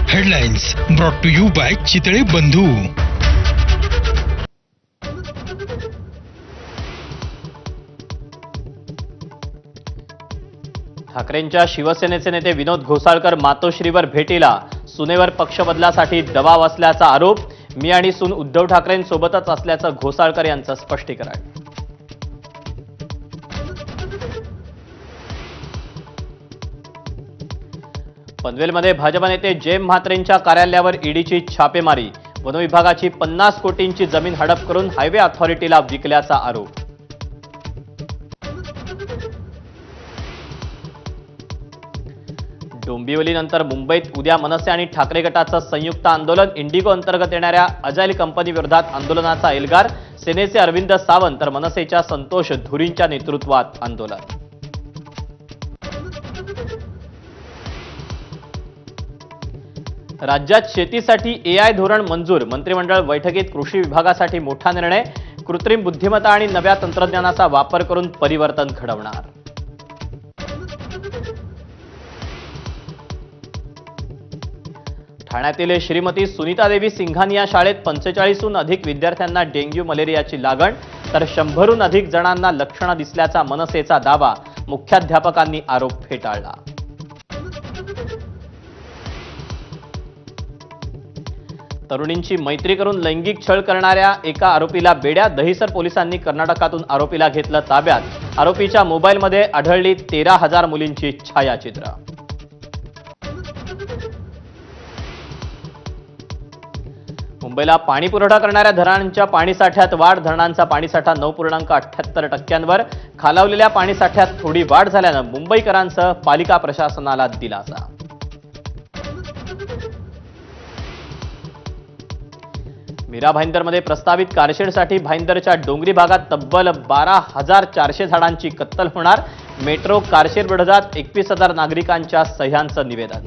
Headlines brought to you by Chitale Bandhu. ठाकरेंच्या शिवसेनेचे नेते विनोद घोसाळकर मातोश्रीवर भेटीला. सुनेवर पक्षबदलासाठी दबाव असल्याचा आरोप. मी आणि सून उद्धव ठाकरेंसोबतच असल्याचं घोसाळकर यांचं स्पष्टीकरण. पनवेलमध्ये भाजप नेते जयंत म्हात्रेंच्या कार्यालयावर ईडीची छापेमारी. वनविभागाची 50 कोटींची जमीन हडप करून हायवे अथॉरिटीला विकल्याचा आरोप. डोंबिवलीनंतर मुंबईत उद्या मनसे आणि ठाकरे गटाचं संयुक्त आंदोलन. इंडिगो अंतर्गत येणाऱ्या अजाईल कंपनी विरोधात आंदोलनाचा एल्गार. सेनेचे अरविंद सावंत तर मनसेच्या संतोष धुरींच्या नेतृत्वात आंदोलन. राज्यात शेतीसाठी एआय धोरण मंजूर. मंत्रिमंडळ बैठकीत कृषी विभागासाठी मोठा निर्णय. कृत्रिम बुद्धिमत्ता आणि नव्या तंत्रज्ञानाचा वापर करून परिवर्तन घडवणार. ठाण्यातील श्रीमती सुनीतादेवी सिंघानिया शाळेत 45हून अधिक विद्यार्थ्यांना डेंग्यू मलेरियाची लागण तर 100हून अधिक जणांना लक्षणं दिसल्याचा मनसेचा दावा. मुख्याध्यापकांनी आरोप फेटाळला. तरुणींची मैत्री करून लैंगिक छळ करणाऱ्या एका आरोपीला बेड्या. दहिसर पोलिसांनी कर्नाटकातून आरोपीला घेतलं ताब्यात. आरोपीच्या मोबाईलमध्ये आढळली 13,000 मुलींची छायाचित्र. मुंबईला पाणी पुरवठा करणाऱ्या धरणांच्या पाणीसाठ्यात वाढ. धरणांचा पाणीसाठा 9.78%वर. खालावलेल्या पाणीसाठ्यात थोडी वाढ झाल्यानं मुंबईकरांसह पालिका प्रशासनाला दिलासा. मीरा भाईंदरमध्ये प्रस्तावित कारशेडसाठी भाईंदरच्या डोंगरी भागात तब्बल 12,400 झाडांची कत्तल होणार. मेट्रो कारशेड विरोधात 21,000 नागरिकांच्या सह्यांचं निवेदन.